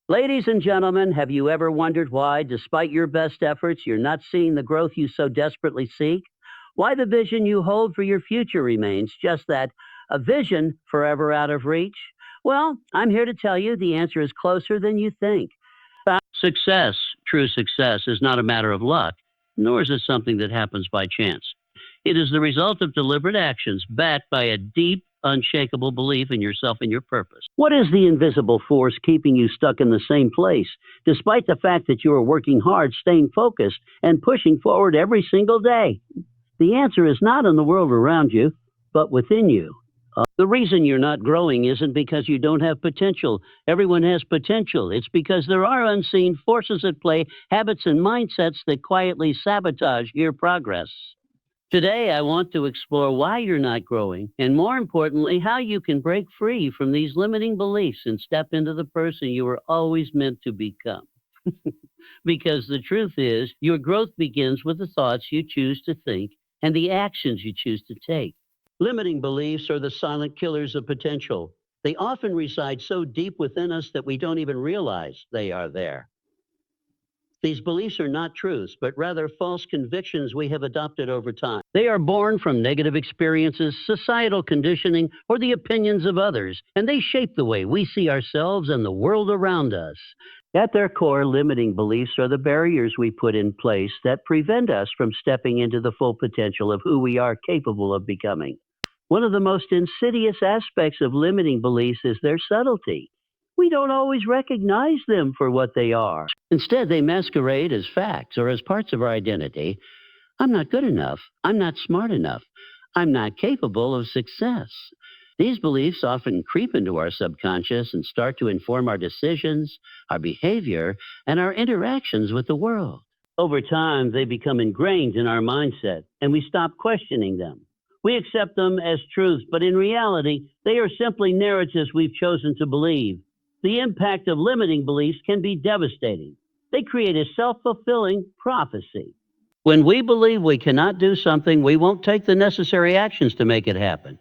Ladies and gentlemen, have you ever wondered why, despite your best efforts, you're not seeing the growth you so desperately seek? Why the vision you hold for your future remains just that, a vision forever out of reach? Well, I'm here to tell you the answer is closer than you think. Success, true success, is not a matter of luck, nor is it something that happens by chance. It is the result of deliberate actions backed by a deep, unshakable belief in yourself and your purpose. What is the invisible force keeping you stuck in the same place, despite the fact that you are working hard, staying focused, and pushing forward every single day? The answer is not in the world around you, but within you. The reason you're not growing isn't because you don't have potential. Everyone has potential. It's because there are unseen forces at play, habits and mindsets that quietly sabotage your progress. Today, I want to explore why you're not growing, and more importantly, how you can break free from these limiting beliefs and step into the person you were always meant to become. Because the truth is, your growth begins with the thoughts you choose to think and the actions you choose to take. Limiting beliefs are the silent killers of potential. They often reside so deep within us that we don't even realize they are there. These beliefs are not truths, but rather false convictions we have adopted over time. They are born from negative experiences, societal conditioning, or the opinions of others, and they shape the way we see ourselves and the world around us. At their core, limiting beliefs are the barriers we put in place that prevent us from stepping into the full potential of who we are capable of becoming. One of the most insidious aspects of limiting beliefs is their subtlety. We don't always recognize them for what they are. Instead, they masquerade as facts or as parts of our identity. I'm not good enough. I'm not smart enough. I'm not capable of success. These beliefs often creep into our subconscious and start to inform our decisions, our behavior, and our interactions with the world. Over time, they become ingrained in our mindset, and we stop questioning them. We accept them as truths, but in reality, they are simply narratives we've chosen to believe. The impact of limiting beliefs can be devastating. They create a self-fulfilling prophecy. When we believe we cannot do something, we won't take the necessary actions to make it happen.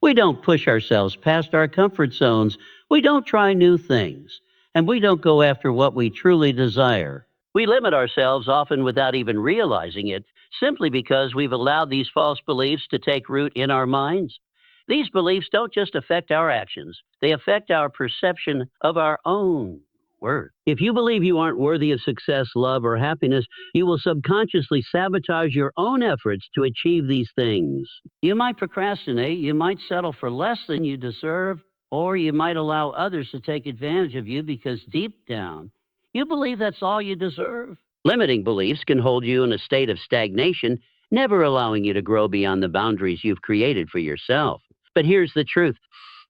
We don't push ourselves past our comfort zones. We don't try new things. And we don't go after what we truly desire. We limit ourselves often without even realizing it, simply because we've allowed these false beliefs to take root in our minds. These beliefs don't just affect our actions, they affect our perception of our own worth. If you believe you aren't worthy of success, love, or happiness, you will subconsciously sabotage your own efforts to achieve these things. You might procrastinate, you might settle for less than you deserve, or you might allow others to take advantage of you because deep down, you believe that's all you deserve. Limiting beliefs can hold you in a state of stagnation, never allowing you to grow beyond the boundaries you've created for yourself. But here's the truth.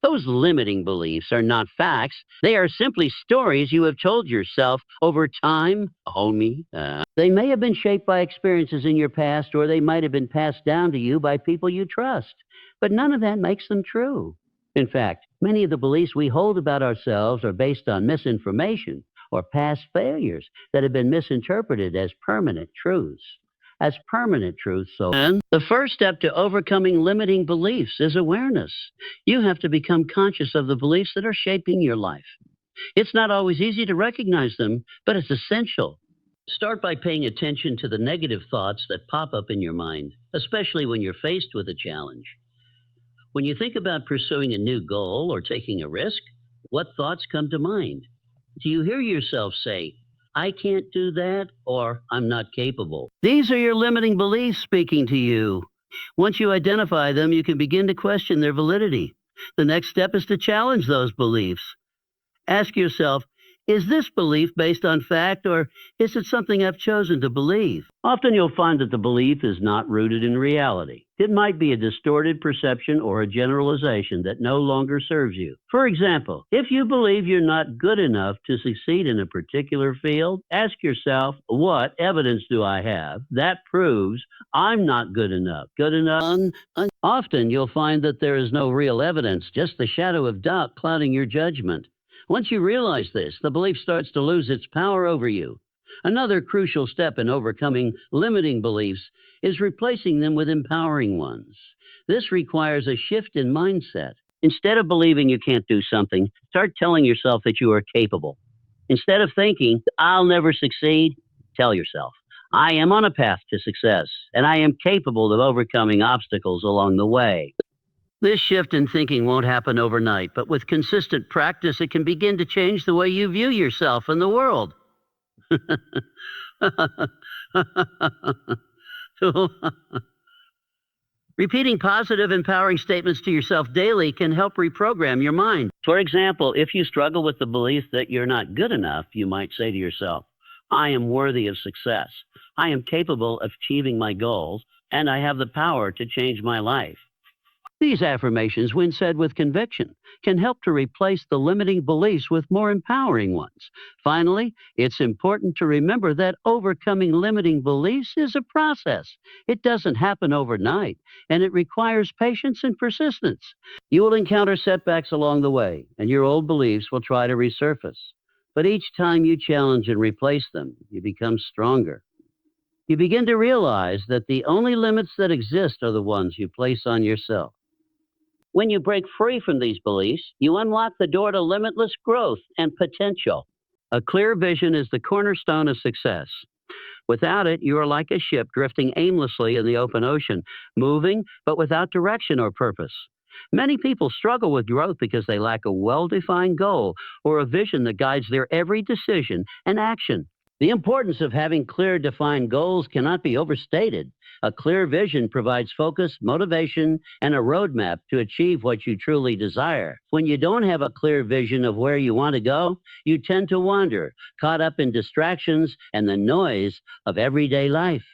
Those limiting beliefs are not facts. They are simply stories you have told yourself over time, homie. They may have been shaped by experiences in your past, or they might have been passed down to you by people you trust. But none of that makes them true. In fact, many of the beliefs we hold about ourselves are based on misinformation or past failures that have been misinterpreted as permanent truths. And the first step to overcoming limiting beliefs is awareness. You have to become conscious of the beliefs that are shaping your life. It's not always easy to recognize them, but it's essential. Start by paying attention to the negative thoughts that pop up in your mind, especially when you're faced with a challenge. When you think about pursuing a new goal or taking a risk, what thoughts come to mind? Do you hear yourself say, I can't do that, or I'm not capable? These are your limiting beliefs speaking to you. Once you identify them, you can begin to question their validity. The next step is to challenge those beliefs. Ask yourself, is this belief based on fact, or is it something I've chosen to believe? Often you'll find that the belief is not rooted in reality. It might be a distorted perception or a generalization that no longer serves you. For example, if you believe you're not good enough to succeed in a particular field, ask yourself, what evidence do I have that proves I'm not good enough? Good enough? Often you'll find that there is no real evidence, just the shadow of doubt clouding your judgment. Once you realize this, the belief starts to lose its power over you. Another crucial step in overcoming limiting beliefs is replacing them with empowering ones. This requires a shift in mindset. Instead of believing you can't do something, start telling yourself that you are capable. Instead of thinking, I'll never succeed, tell yourself, I am on a path to success, and I am capable of overcoming obstacles along the way. This shift in thinking won't happen overnight, but with consistent practice, it can begin to change the way you view yourself and the world. Repeating positive, empowering statements to yourself daily can help reprogram your mind. For example, if you struggle with the belief that you're not good enough, you might say to yourself, I am worthy of success. I am capable of achieving my goals, and I have the power to change my life. These affirmations, when said with conviction, can help to replace the limiting beliefs with more empowering ones. Finally, it's important to remember that overcoming limiting beliefs is a process. It doesn't happen overnight, and it requires patience and persistence. You will encounter setbacks along the way, and your old beliefs will try to resurface. But each time you challenge and replace them, you become stronger. You begin to realize that the only limits that exist are the ones you place on yourself. When you break free from these beliefs, you unlock the door to limitless growth and potential. A clear vision is the cornerstone of success. Without it, you are like a ship drifting aimlessly in the open ocean, moving but without direction or purpose. Many people struggle with growth because they lack a well-defined goal or a vision that guides their every decision and action. The importance of having clear, defined goals cannot be overstated. A clear vision provides focus, motivation, and a roadmap to achieve what you truly desire. When you don't have a clear vision of where you want to go, you tend to wander, caught up in distractions and the noise of everyday life.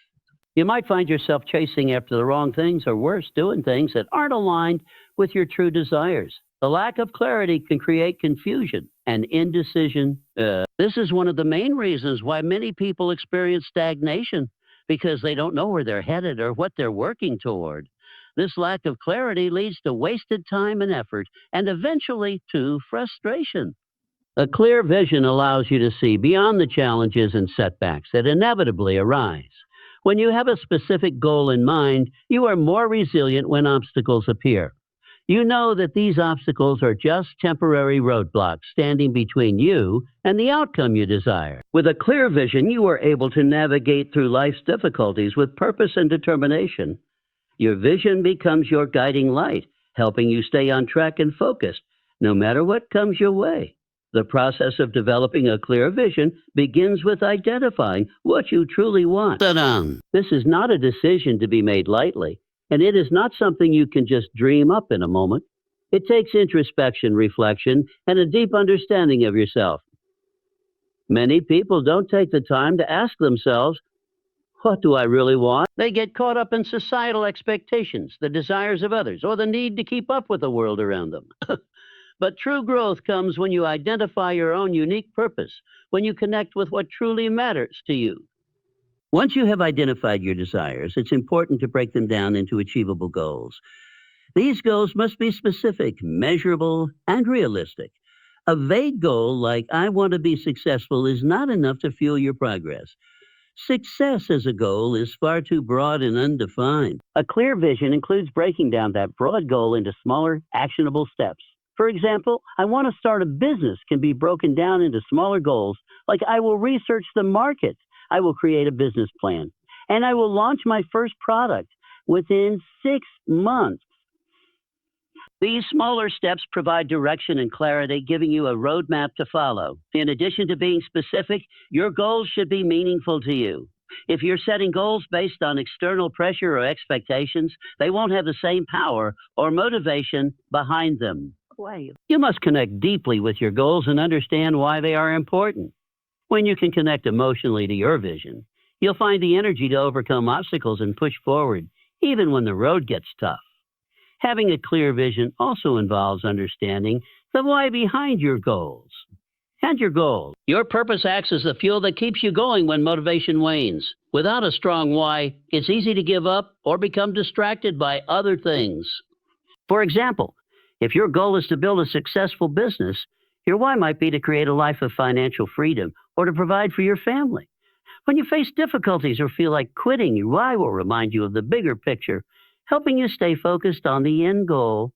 You might find yourself chasing after the wrong things, or worse, doing things that aren't aligned with your true desires. The lack of clarity can create confusion and indecision. This is one of the main reasons why many people experience stagnation, because they don't know where they're headed or what they're working toward. This lack of clarity leads to wasted time and effort, and eventually to frustration. A clear vision allows you to see beyond the challenges and setbacks that inevitably arise. When you have a specific goal in mind, you are more resilient when obstacles appear. You know that these obstacles are just temporary roadblocks standing between you and the outcome you desire. With a clear vision, you are able to navigate through life's difficulties with purpose and determination. Your vision becomes your guiding light, helping you stay on track and focused, no matter what comes your way. The process of developing a clear vision begins with identifying what you truly want. Ta-da! This is not a decision to be made lightly, and it is not something you can just dream up in a moment. It takes introspection, reflection, and a deep understanding of yourself. Many people don't take the time to ask themselves, what do I really want? They get caught up in societal expectations, the desires of others, or the need to keep up with the world around them. But true growth comes when you identify your own unique purpose, when you connect with what truly matters to you. Once you have identified your desires, it's important to break them down into achievable goals. These goals must be specific, measurable, and realistic. A vague goal like, I want to be successful, is not enough to fuel your progress. Success as a goal is far too broad and undefined. A clear vision includes breaking down that broad goal into smaller, actionable steps. For example, I want to start a business can be broken down into smaller goals, like I will research the market, I will create a business plan, and I will launch my first product within 6 months. These smaller steps provide direction and clarity, giving you a roadmap to follow. In addition to being specific, your goals should be meaningful to you. If you're setting goals based on external pressure or expectations, they won't have the same power or motivation behind them. You must connect deeply with your goals and understand why they are important. When you can connect emotionally to your vision, you'll find the energy to overcome obstacles and push forward, even when the road gets tough. Having a clear vision also involves understanding the why behind your goals. And your goals. Your purpose acts as the fuel that keeps you going when motivation wanes. Without a strong why, it's easy to give up or become distracted by other things. For example, if your goal is to build a successful business, your why might be to create a life of financial freedom or to provide for your family. When you face difficulties or feel like quitting, your why will remind you of the bigger picture, helping you stay focused on the end goal.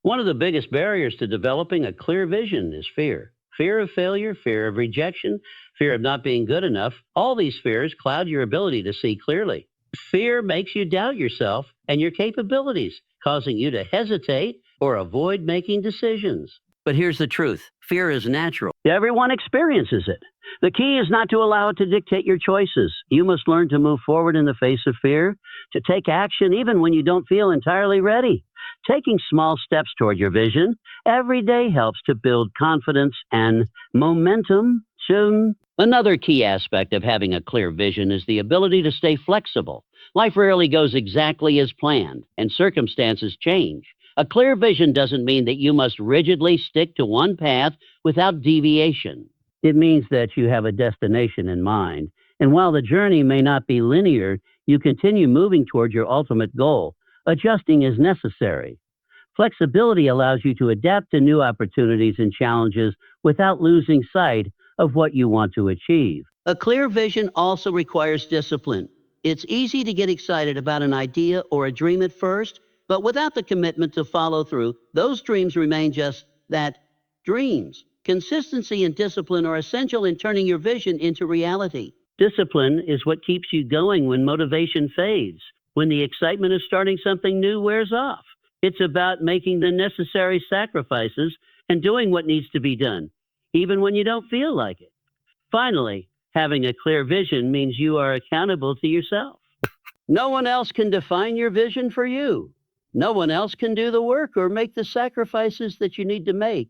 One of the biggest barriers to developing a clear vision is fear. Fear of failure, fear of rejection, fear of not being good enough. All these fears cloud your ability to see clearly. Fear makes you doubt yourself and your capabilities, causing you to hesitate or avoid making decisions. But here's the truth. Fear is natural. Everyone experiences it. The key is not to allow it to dictate your choices. You must learn to move forward in the face of fear, to take action even when you don't feel entirely ready. Taking small steps toward your vision every day helps to build confidence and momentum soon. Another key aspect of having a clear vision is the ability to stay flexible. Life rarely goes exactly as planned, and circumstances change. A clear vision doesn't mean that you must rigidly stick to one path without deviation. It means that you have a destination in mind, and while the journey may not be linear, you continue moving toward your ultimate goal. Adjusting is necessary. Flexibility allows you to adapt to new opportunities and challenges without losing sight of what you want to achieve. A clear vision also requires discipline. It's easy to get excited about an idea or a dream at first, but without the commitment to follow through, those dreams remain just that, dreams. Consistency and discipline are essential in turning your vision into reality. Discipline is what keeps you going when motivation fades, when the excitement of starting something new wears off. It's about making the necessary sacrifices and doing what needs to be done, even when you don't feel like it. Finally, having a clear vision means you are accountable to yourself. No one else can define your vision for you. No one else can do the work or make the sacrifices that you need to make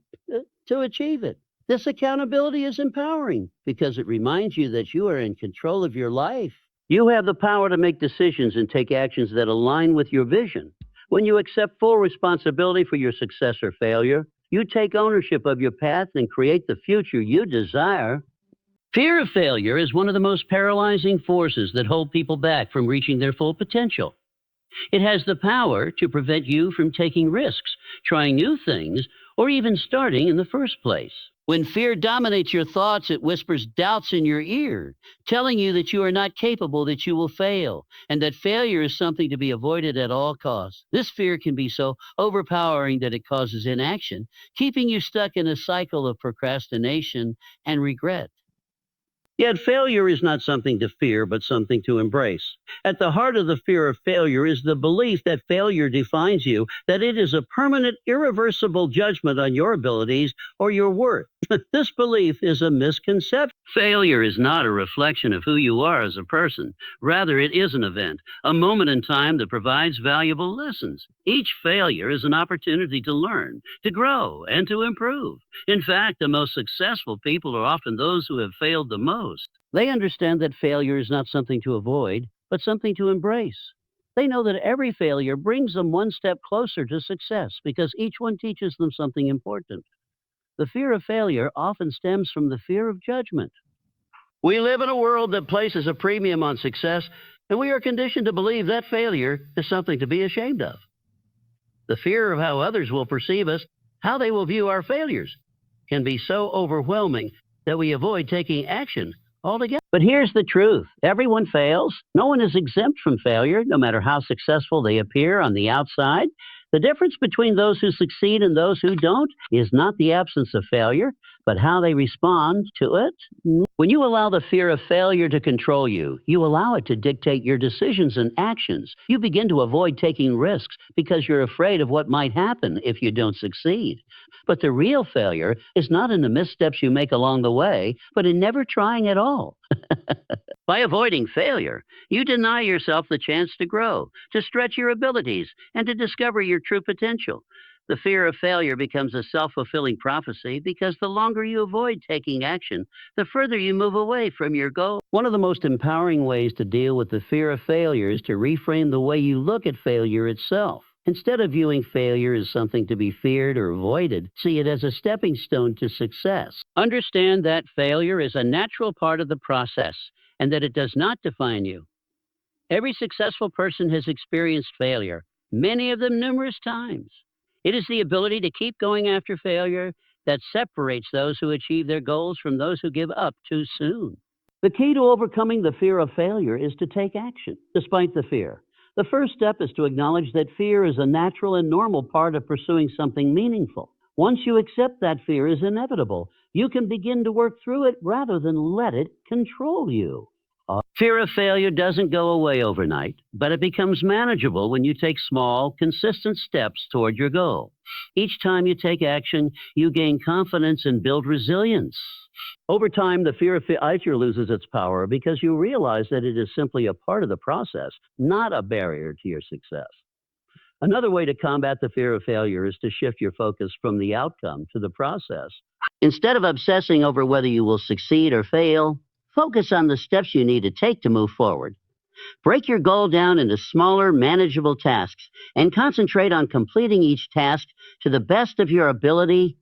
to achieve it. This accountability is empowering because it reminds you that you are in control of your life. You have the power to make decisions and take actions that align with your vision. When you accept full responsibility for your success or failure, you take ownership of your path and create the future you desire. Fear of failure is one of the most paralyzing forces that hold people back from reaching their full potential. It has the power to prevent you from taking risks, trying new things, or even starting in the first place. When fear dominates your thoughts, it whispers doubts in your ear, telling you that you are not capable, that you will fail, and that failure is something to be avoided at all costs. This fear can be so overpowering that it causes inaction, keeping you stuck in a cycle of procrastination and regret. Yet failure is not something to fear, but something to embrace. At the heart of the fear of failure is the belief that failure defines you, that it is a permanent, irreversible judgment on your abilities or your worth. This belief is a misconception. Failure is not a reflection of who you are as a person. Rather, it is an event, a moment in time that provides valuable lessons. Each failure is an opportunity to learn, to grow, and to improve. In fact, the most successful people are often those who have failed the most. They understand that failure is not something to avoid, but something to embrace. They know that every failure brings them one step closer to success because each one teaches them something important. The fear of failure often stems from the fear of judgment. We live in a world that places a premium on success, and we are conditioned to believe that failure is something to be ashamed of. The fear of how others will perceive us, how they will view our failures, can be so overwhelming that we avoid taking action altogether. But here's the truth. Everyone fails. No one is exempt from failure, no matter how successful they appear on the outside. The difference between those who succeed and those who don't is not the absence of failure, but how they respond to it. When you allow the fear of failure to control you, you allow it to dictate your decisions and actions. You begin to avoid taking risks because you're afraid of what might happen if you don't succeed. But the real failure is not in the missteps you make along the way, but in never trying at all. By avoiding failure, you deny yourself the chance to grow, to stretch your abilities, and to discover your true potential. The fear of failure becomes a self-fulfilling prophecy because the longer you avoid taking action, the further you move away from your goal. One of the most empowering ways to deal with the fear of failure is to reframe the way you look at failure itself. Instead of viewing failure as something to be feared or avoided, see it as a stepping stone to success. Understand that failure is a natural part of the process and that it does not define you. Every successful person has experienced failure, many of them numerous times. It is the ability to keep going after failure that separates those who achieve their goals from those who give up too soon. The key to overcoming the fear of failure is to take action, despite the fear. The first step is to acknowledge that fear is a natural and normal part of pursuing something meaningful. Once you accept that fear is inevitable, you can begin to work through it rather than let it control you. Fear of failure doesn't go away overnight, but it becomes manageable when you take small, consistent steps toward your goal. Each time you take action, you gain confidence and build resilience. Over time, the fear of failure loses its power because you realize that it is simply a part of the process, not a barrier to your success. Another way to combat the fear of failure is to shift your focus from the outcome to the process. Instead of obsessing over whether you will succeed or fail, focus on the steps you need to take to move forward. Break your goal down into smaller, manageable tasks and concentrate on completing each task to the best of your ability.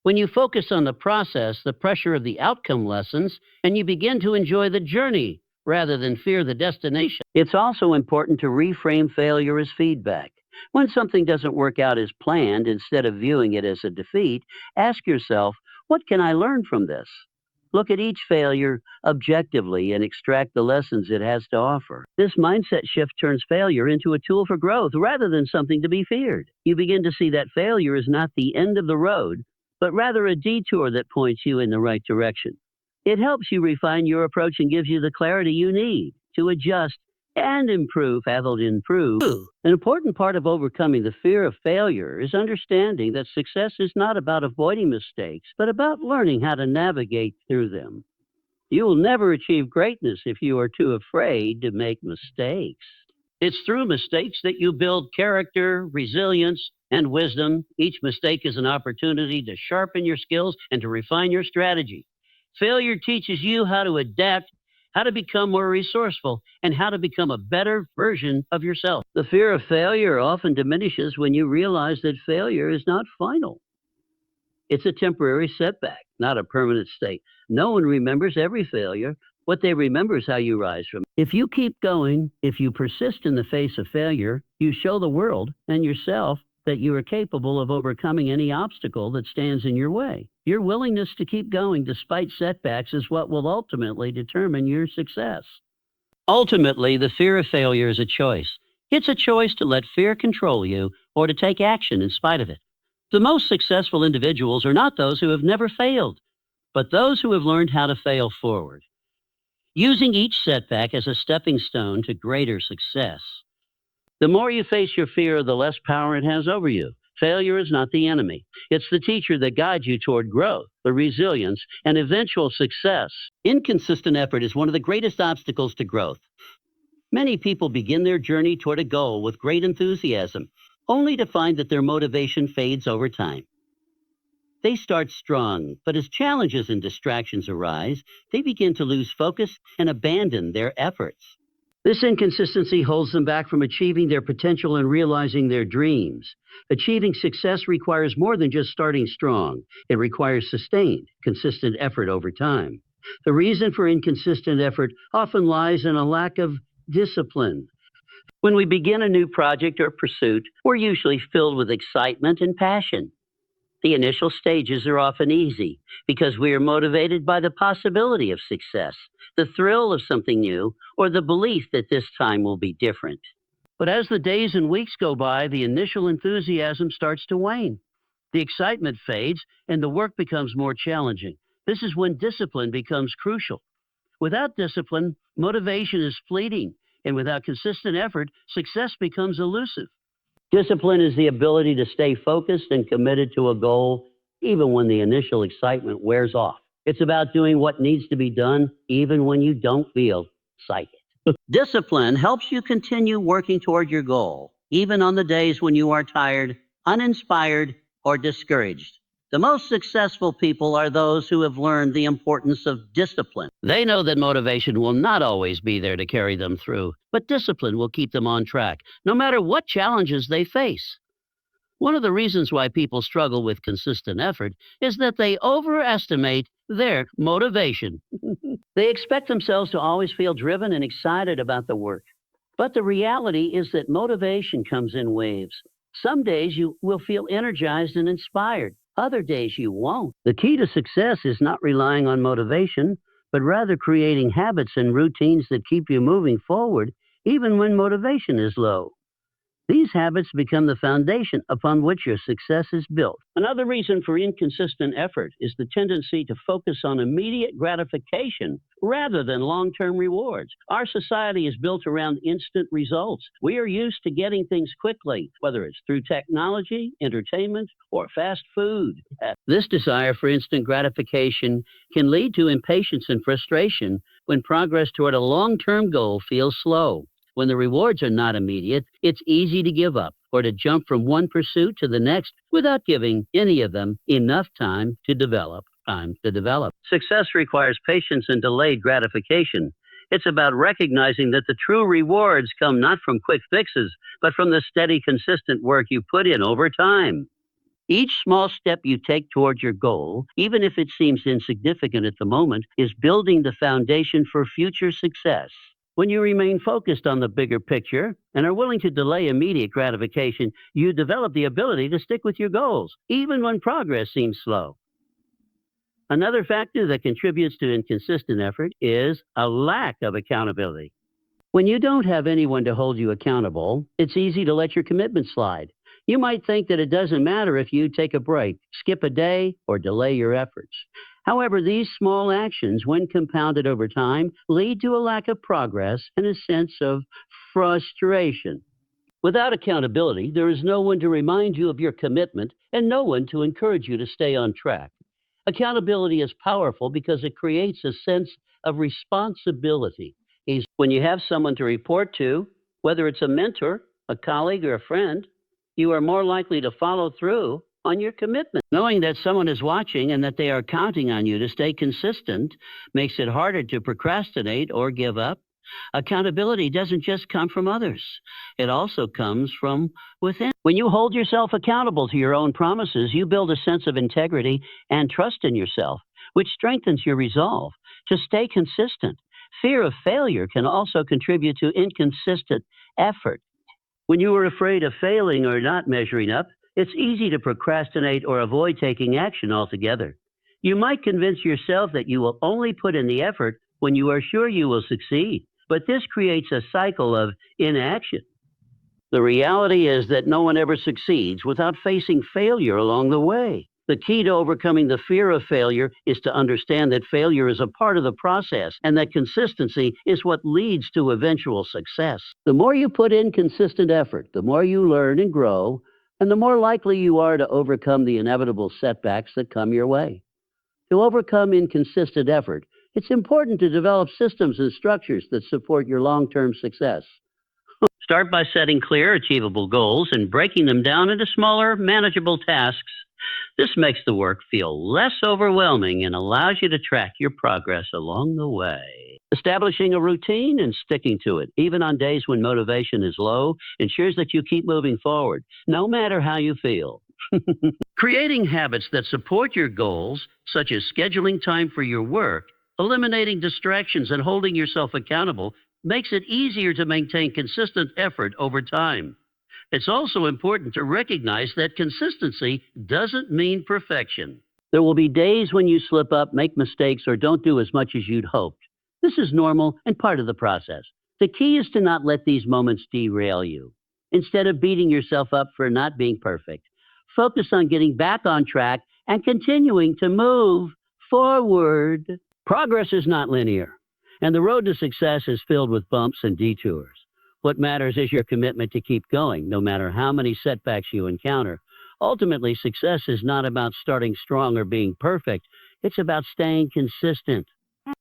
When you focus on the process, the pressure of the outcome lessens, and you begin to enjoy the journey rather than fear the destination. It's also important to reframe failure as feedback. When something doesn't work out as planned, instead of viewing it as a defeat, ask yourself, what can I learn from this? Look at each failure objectively and extract the lessons it has to offer. This mindset shift turns failure into a tool for growth rather than something to be feared. You begin to see that failure is not the end of the road, but rather a detour that points you in the right direction. It helps you refine your approach and gives you the clarity you need to adjust and improve. An important part of overcoming the fear of failure is understanding that success is not about avoiding mistakes, but about learning how to navigate through them. You will never achieve greatness if you are too afraid to make mistakes. It's through mistakes that you build character, resilience, and wisdom. Each mistake is an opportunity to sharpen your skills and to refine your strategy. Failure teaches you how to adapt, how to become more resourceful, and how to become a better version of yourself. The fear of failure often diminishes when you realize that failure is not final. It's a temporary setback, not a permanent state. No one remembers every failure. What they remember is how you rise from it. If you keep going, if you persist in the face of failure, you show the world and yourself that you are capable of overcoming any obstacle that stands in your way. Your willingness to keep going despite setbacks is what will ultimately determine your success. Ultimately, the fear of failure is a choice. It's a choice to let fear control you or to take action in spite of it. The most successful individuals are not those who have never failed, but those who have learned how to fail forward, using each setback as a stepping stone to greater success. The more you face your fear, the less power it has over you. Failure is not the enemy. It's the teacher that guides you toward growth, the resilience, and eventual success. Inconsistent effort is one of the greatest obstacles to growth. Many people begin their journey toward a goal with great enthusiasm, only to find that their motivation fades over time. They start strong, but as challenges and distractions arise, they begin to lose focus and abandon their efforts. This inconsistency holds them back from achieving their potential and realizing their dreams. Achieving success requires more than just starting strong. It requires sustained, consistent effort over time. The reason for inconsistent effort often lies in a lack of discipline. When we begin a new project or pursuit, we're usually filled with excitement and passion. The initial stages are often easy because we are motivated by the possibility of success, the thrill of something new, or the belief that this time will be different. But as the days and weeks go by, the initial enthusiasm starts to wane. The excitement fades and the work becomes more challenging. This is when discipline becomes crucial. Without discipline, motivation is fleeting, and without consistent effort, success becomes elusive. Discipline is the ability to stay focused and committed to a goal even when the initial excitement wears off. It's about doing what needs to be done even when you don't feel excited. Discipline helps you continue working toward your goal, even on the days when you are tired, uninspired, or discouraged. The most successful people are those who have learned the importance of discipline. They know that motivation will not always be there to carry them through, but discipline will keep them on track, no matter what challenges they face. One of the reasons why people struggle with consistent effort is that they overestimate their motivation. They expect themselves to always feel driven and excited about the work. But the reality is that motivation comes in waves. Some days you will feel energized and inspired. Other days you won't. The key to success is not relying on motivation, but rather creating habits and routines that keep you moving forward even when motivation is low. These habits become the foundation upon which your success is built. Another reason for inconsistent effort is the tendency to focus on immediate gratification rather than long-term rewards. Our society is built around instant results. We are used to getting things quickly, whether it's through technology, entertainment, or fast food. This desire for instant gratification can lead to impatience and frustration when progress toward a long-term goal feels slow. When the rewards are not immediate, it's easy to give up or to jump from one pursuit to the next without giving any of them enough time to develop. Success requires patience and delayed gratification. It's about recognizing that the true rewards come not from quick fixes, but from the steady, consistent work you put in over time. Each small step you take toward your goal, even if it seems insignificant at the moment, is building the foundation for future success. When you remain focused on the bigger picture and are willing to delay immediate gratification, you develop the ability to stick with your goals, even when progress seems slow. Another factor that contributes to inconsistent effort is a lack of accountability. When you don't have anyone to hold you accountable, it's easy to let your commitment slide. You might think that it doesn't matter if you take a break, skip a day, or delay your efforts. However, these small actions, when compounded over time, lead to a lack of progress and a sense of frustration. Without accountability, there is no one to remind you of your commitment and no one to encourage you to stay on track. Accountability is powerful because it creates a sense of responsibility. When you have someone to report to, whether it's a mentor, a colleague, or a friend, you are more likely to follow through on your commitment. Knowing that someone is watching and that they are counting on you to stay consistent makes it harder to procrastinate or give up. Accountability doesn't just come from others. It also comes from within. When you hold yourself accountable to your own promises, you build a sense of integrity and trust in yourself, which strengthens your resolve to stay consistent. Fear of failure can also contribute to inconsistent effort. When you are afraid of failing or not measuring up, it's easy to procrastinate or avoid taking action altogether. You might convince yourself that you will only put in the effort when you are sure you will succeed, but this creates a cycle of inaction. The reality is that no one ever succeeds without facing failure along the way. The key to overcoming the fear of failure is to understand that failure is a part of the process and that consistency is what leads to eventual success. The more you put in consistent effort, the more you learn and grow, and the more likely you are to overcome the inevitable setbacks that come your way. To overcome inconsistent effort, it's important to develop systems and structures that support your long-term success. Start by setting clear, achievable goals and breaking them down into smaller, manageable tasks. This makes the work feel less overwhelming and allows you to track your progress along the way. Establishing a routine and sticking to it, even on days when motivation is low, ensures that you keep moving forward, no matter how you feel. Creating habits that support your goals, such as scheduling time for your work, eliminating distractions, and holding yourself accountable, makes it easier to maintain consistent effort over time. It's also important to recognize that consistency doesn't mean perfection. There will be days when you slip up, make mistakes, or don't do as much as you'd hoped. This is normal and part of the process. The key is to not let these moments derail you. Instead of beating yourself up for not being perfect, focus on getting back on track and continuing to move forward. Progress is not linear, and the road to success is filled with bumps and detours. What matters is your commitment to keep going, no matter how many setbacks you encounter. Ultimately, success is not about starting strong or being perfect. It's about staying consistent.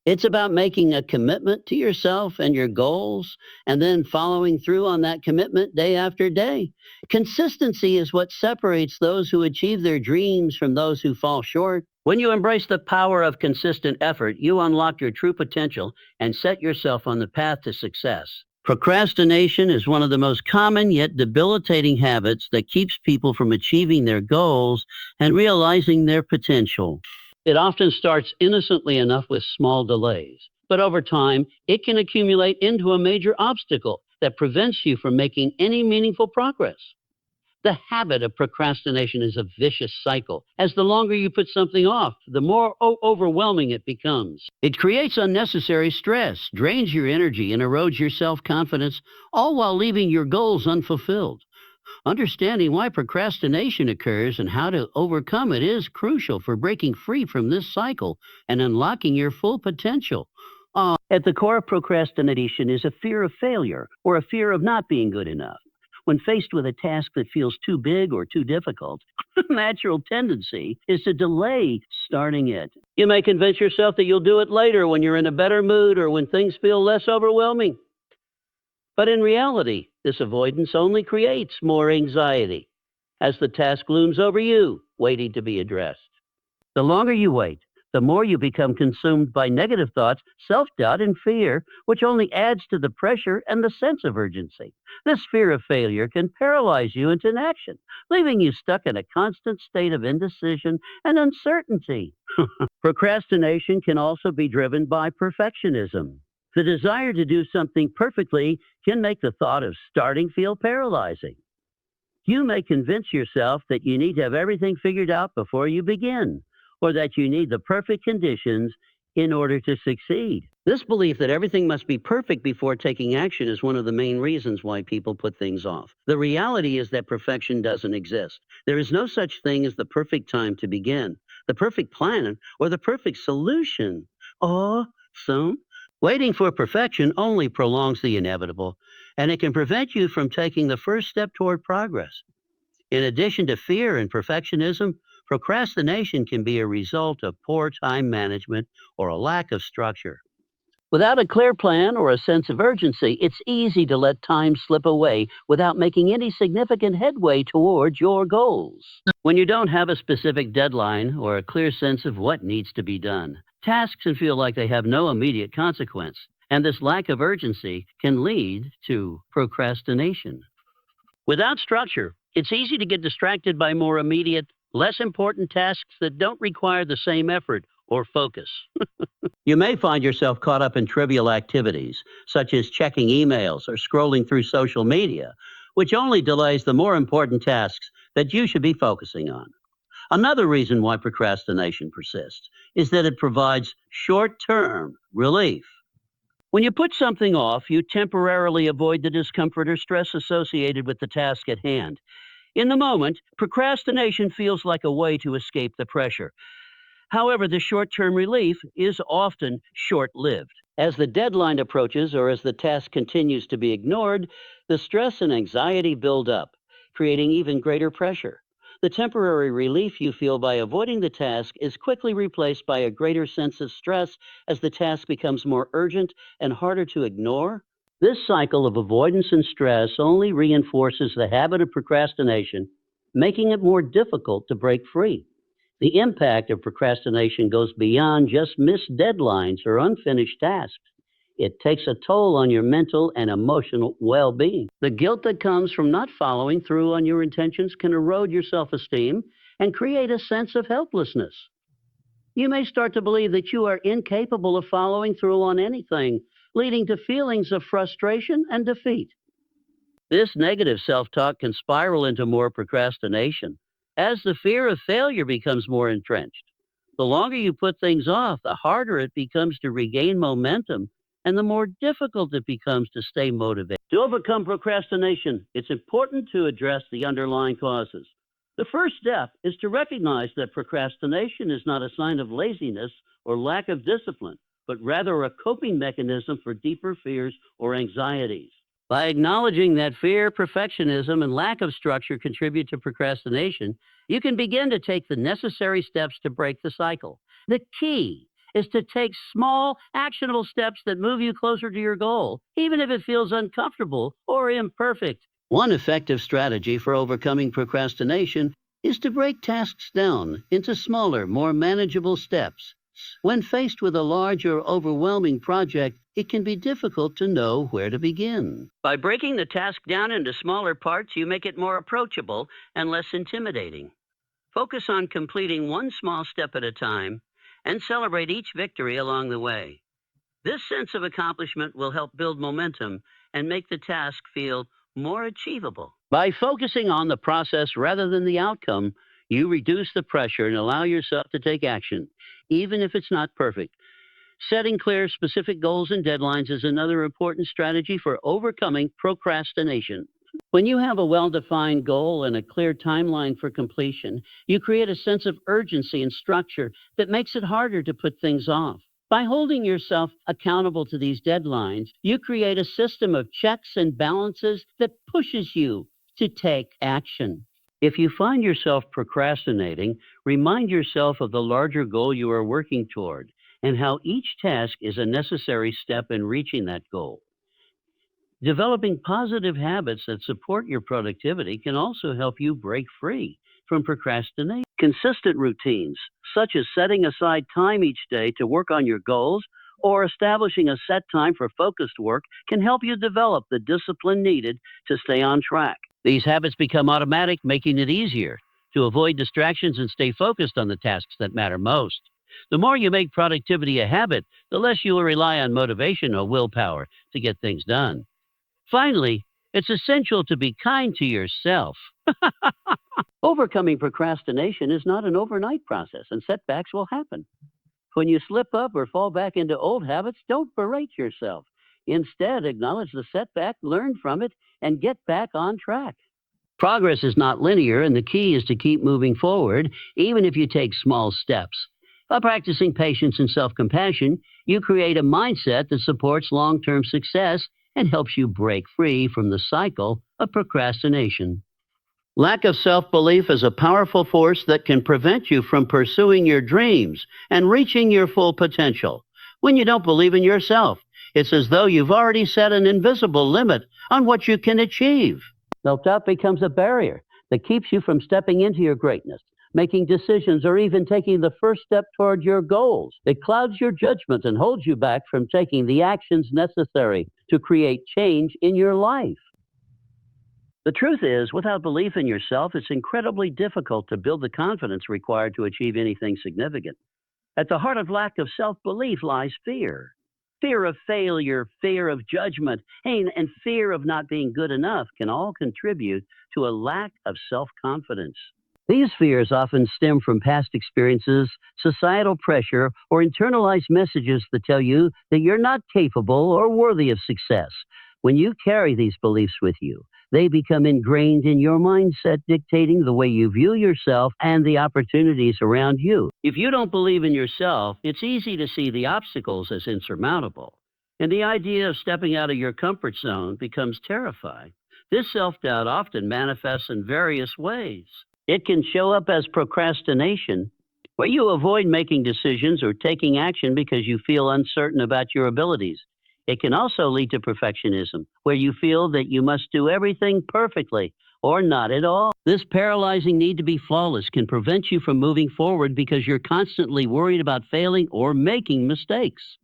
It's about making a commitment to yourself and your goals, and then following through on that commitment day after day. Consistency is what separates those who achieve their dreams from those who fall short. When you embrace the power of consistent effort, you unlock your true potential and set yourself on the path to success. Procrastination is one of the most common yet debilitating habits that keeps people from achieving their goals and realizing their potential. It often starts innocently enough with small delays, but over time, it can accumulate into a major obstacle that prevents you from making any meaningful progress. The habit of procrastination is a vicious cycle. As the longer you put something off, the more overwhelming it becomes. It creates unnecessary stress, drains your energy, and erodes your self-confidence, all while leaving your goals unfulfilled. Understanding why procrastination occurs and how to overcome it is crucial for breaking free from this cycle and unlocking your full potential. At the core of procrastination is a fear of failure or a fear of not being good enough. When faced with a task that feels too big or too difficult, the natural tendency is to delay starting it. You may convince yourself that you'll do it later when you're in a better mood or when things feel less overwhelming. But in reality, this avoidance only creates more anxiety as the task looms over you, waiting to be addressed. The longer you wait, the more you become consumed by negative thoughts, self-doubt, and fear, which only adds to the pressure and the sense of urgency. This fear of failure can paralyze you into inaction, leaving you stuck in a constant state of indecision and uncertainty. Procrastination can also be driven by perfectionism. The desire to do something perfectly can make the thought of starting feel paralyzing. You may convince yourself that you need to have everything figured out before you begin, or that you need the perfect conditions in order to succeed. This belief that everything must be perfect before taking action is one of the main reasons why people put things off. The reality is that perfection doesn't exist. There is no such thing as the perfect time to begin, the perfect plan, or the perfect solution. Awesome. Waiting for perfection only prolongs the inevitable, and it can prevent you from taking the first step toward progress. In addition to fear and perfectionism, procrastination can be a result of poor time management or a lack of structure. Without a clear plan or a sense of urgency, it's easy to let time slip away without making any significant headway towards your goals. When you don't have a specific deadline or a clear sense of what needs to be done, tasks can feel like they have no immediate consequence, and this lack of urgency can lead to procrastination. Without structure, it's easy to get distracted by more immediate, less important tasks that don't require the same effort or focus. You may find yourself caught up in trivial activities, such as checking emails or scrolling through social media, which only delays the more important tasks that you should be focusing on. Another reason why procrastination persists is that it provides short-term relief. When you put something off, you temporarily avoid the discomfort or stress associated with the task at hand. In the moment, procrastination feels like a way to escape the pressure. However, the short-term relief is often short-lived. As the deadline approaches or as the task continues to be ignored, the stress and anxiety build up, creating even greater pressure. The temporary relief you feel by avoiding the task is quickly replaced by a greater sense of stress as the task becomes more urgent and harder to ignore. This cycle of avoidance and stress only reinforces the habit of procrastination, making it more difficult to break free. The impact of procrastination goes beyond just missed deadlines or unfinished tasks. It takes a toll on your mental and emotional well-being. The guilt that comes from not following through on your intentions can erode your self-esteem and create a sense of helplessness. You may start to believe that you are incapable of following through on anything, leading to feelings of frustration and defeat. This negative self-talk can spiral into more procrastination as the fear of failure becomes more entrenched. The longer you put things off, the harder it becomes to regain momentum and the more difficult it becomes to stay motivated. To overcome procrastination, it's important to address the underlying causes. The first step is to recognize that procrastination is not a sign of laziness or lack of discipline, but rather a coping mechanism for deeper fears or anxieties. By acknowledging that fear, perfectionism, and lack of structure contribute to procrastination, you can begin to take the necessary steps to break the cycle. The key is to take small, actionable steps that move you closer to your goal, even if it feels uncomfortable or imperfect. One effective strategy for overcoming procrastination is to break tasks down into smaller, more manageable steps. When faced with a large or overwhelming project, it can be difficult to know where to begin. By breaking the task down into smaller parts, you make it more approachable and less intimidating. Focus on completing one small step at a time and celebrate each victory along the way. This sense of accomplishment will help build momentum and make the task feel more achievable. By focusing on the process rather than the outcome, you reduce the pressure and allow yourself to take action, even if it's not perfect. Setting clear, specific goals and deadlines is another important strategy for overcoming procrastination. When you have a well defined goal and a clear timeline for completion, you create a sense of urgency and structure that makes it harder to put things off. By holding yourself accountable to these deadlines, you create a system of checks and balances that pushes you to take action. If you find yourself procrastinating, remind yourself of the larger goal you are working toward and how each task is a necessary step in reaching that goal. Developing positive habits that support your productivity can also help you break free from procrastination. Consistent routines, such as setting aside time each day to work on your goals or establishing a set time for focused work, can help you develop the discipline needed to stay on track. These habits become automatic, making it easier to avoid distractions and stay focused on the tasks that matter most. The more you make productivity a habit, the less you will rely on motivation or willpower to get things done. Finally, it's essential to be kind to yourself. Overcoming procrastination is not an overnight process, and setbacks will happen. When you slip up or fall back into old habits, don't berate yourself. Instead, acknowledge the setback, learn from it, and get back on track. Progress is not linear, and the key is to keep moving forward, even if you take small steps. By practicing patience and self compassion, you create a mindset that supports long term success and helps you break free from the cycle of procrastination. Lack of self belief is a powerful force that can prevent you from pursuing your dreams and reaching your full potential. When you don't believe in yourself, it's as though you've already set an invisible limit on what you can achieve. Self doubt becomes a barrier that keeps you from stepping into your greatness, making decisions, or even taking the first step toward your goals. It clouds your judgment and holds you back from taking the actions necessary to create change in your life. The truth is, without belief in yourself, it's incredibly difficult to build the confidence required to achieve anything significant. At the heart of lack of self belief lies fear. Fear of failure, fear of judgment, and fear of not being good enough can all contribute to a lack of self confidence. These fears often stem from past experiences, societal pressure, or internalized messages that tell you that you're not capable or worthy of success. When you carry these beliefs with you, they become ingrained in your mindset, dictating the way you view yourself and the opportunities around you. If you don't believe in yourself, it's easy to see the obstacles as insurmountable, and the idea of stepping out of your comfort zone becomes terrifying. This self doubt often manifests in various ways. It can show up as procrastination, where you avoid making decisions or taking action because you feel uncertain about your abilities. It can also lead to perfectionism, where you feel that you must do everything perfectly or not at all. This paralyzing need to be flawless can prevent you from moving forward because you're constantly worried about failing or making mistakes.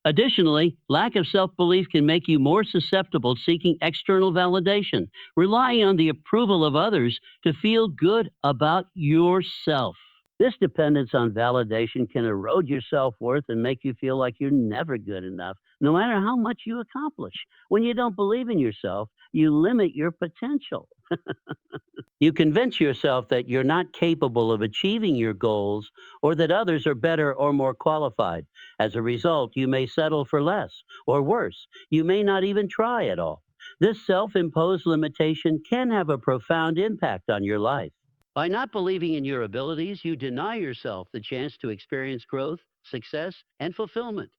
Additionally, lack of self belief can make you more susceptible to seeking external validation, relying on the approval of others to feel good about yourself. This dependence on validation can erode your self worth and make you feel like you're never good enough, no matter how much you accomplish. When you don't believe in yourself, you limit your potential. You convince yourself that you're not capable of achieving your goals or that others are better or more qualified. As a result, you may settle for less, or worse, you may not even try at all. This self imposed limitation can have a profound impact on your life. By not believing in your abilities, you deny yourself the chance to experience growth, success, and fulfillment.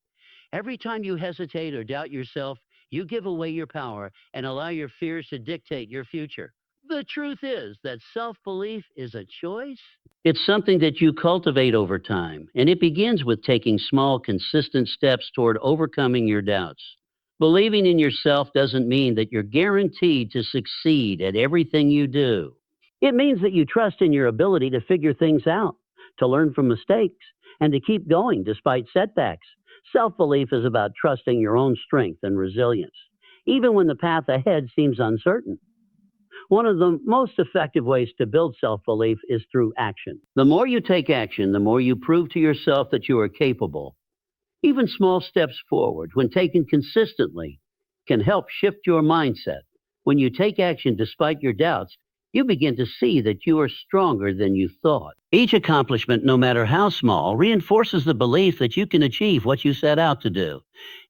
Every time you hesitate or doubt yourself, you give away your power and allow your fears to dictate your future. The truth is that self belief is a choice. It's something that you cultivate over time, and it begins with taking small, consistent steps toward overcoming your doubts. Believing in yourself doesn't mean that you're guaranteed to succeed at everything you do. It means that you trust in your ability to figure things out, to learn from mistakes, and to keep going despite setbacks. Self belief is about trusting your own strength and resilience, even when the path ahead seems uncertain. One of the most effective ways to build self belief is through action. The more you take action, the more you prove to yourself that you are capable. Even small steps forward, when taken consistently, can help shift your mindset. When you take action despite your doubts, you begin to see that you are stronger than you thought. Each accomplishment, no matter how small, reinforces the belief that you can achieve what you set out to do.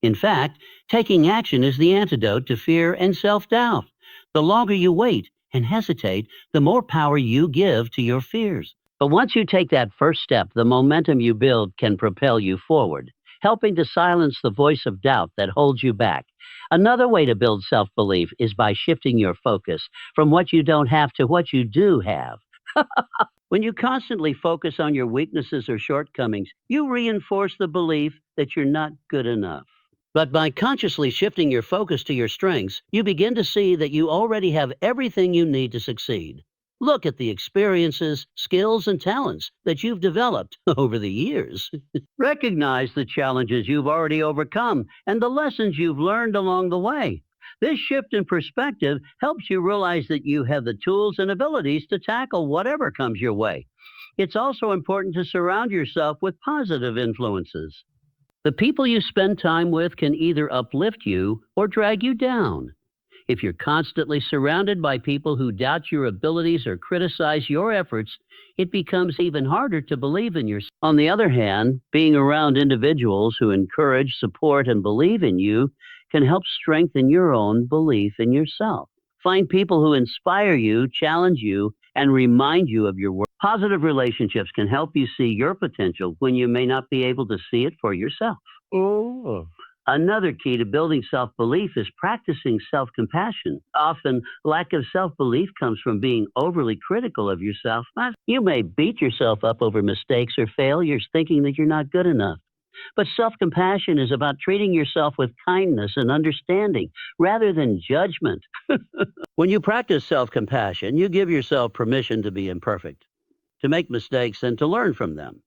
In fact, taking action is the antidote to fear and self-doubt. The longer you wait and hesitate, the more power you give to your fears. But once you take that first step, the momentum you build can propel you forward, helping to silence the voice of doubt that holds you back. Another way to build self belief is by shifting your focus from what you don't have to what you do have. When you constantly focus on your weaknesses or shortcomings, you reinforce the belief that you're not good enough. But by consciously shifting your focus to your strengths, you begin to see that you already have everything you need to succeed. Look at the experiences, skills, and talents that you've developed over the years. Recognize the challenges you've already overcome and the lessons you've learned along the way. This shift in perspective helps you realize that you have the tools and abilities to tackle whatever comes your way. It's also important to surround yourself with positive influences. The people you spend time with can either uplift you or drag you down. If you're constantly surrounded by people who doubt your abilities or criticize your efforts, it becomes even harder to believe in yourself. On the other hand, being around individuals who encourage, support, and believe in you can help strengthen your own belief in yourself. Find people who inspire you, challenge you, and remind you of your worth. Positive relationships can help you see your potential when you may not be able to see it for yourself. Oh. Another key to building self-belief is practicing self-compassion. Often, lack of self-belief comes from being overly critical of yourself. You may beat yourself up over mistakes or failures, thinking that you're not good enough. But self-compassion is about treating yourself with kindness and understanding rather than judgment. When you practice self-compassion, you give yourself permission to be imperfect, to make mistakes, and to learn from them.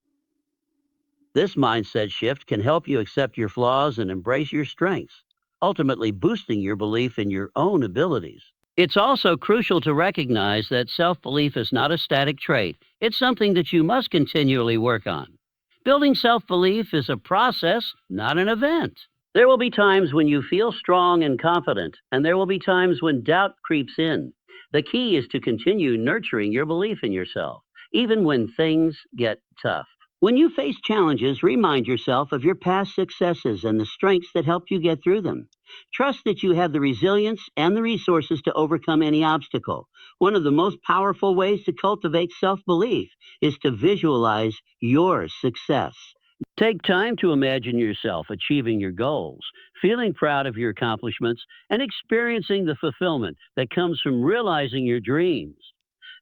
This mindset shift can help you accept your flaws and embrace your strengths, ultimately boosting your belief in your own abilities. It's also crucial to recognize that self-belief is not a static trait. It's something that you must continually work on. Building self-belief is a process, not an event. There will be times when you feel strong and confident, and there will be times when doubt creeps in. The key is to continue nurturing your belief in yourself, even when things get tough. When you face challenges, remind yourself of your past successes and the strengths that helped you get through them. Trust that you have the resilience and the resources to overcome any obstacle. One of the most powerful ways to cultivate self-belief is to visualize your success. Take time to imagine yourself achieving your goals, feeling proud of your accomplishments, and experiencing the fulfillment that comes from realizing your dreams.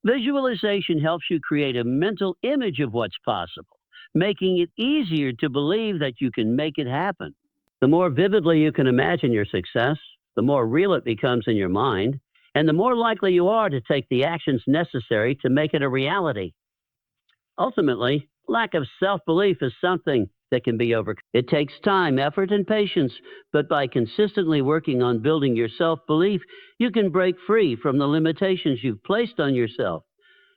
Visualization helps you create a mental image of what's possible, making it easier to believe that you can make it happen. The more vividly you can imagine your success, the more real it becomes in your mind, and the more likely you are to take the actions necessary to make it a reality. Ultimately, lack of self-belief is something that can be overcome. It takes time, effort, and patience, but by consistently working on building your self-belief, you can break free from the limitations you've placed on yourself.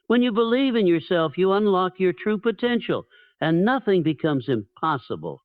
When you believe in yourself, you unlock your true potential, and nothing becomes impossible.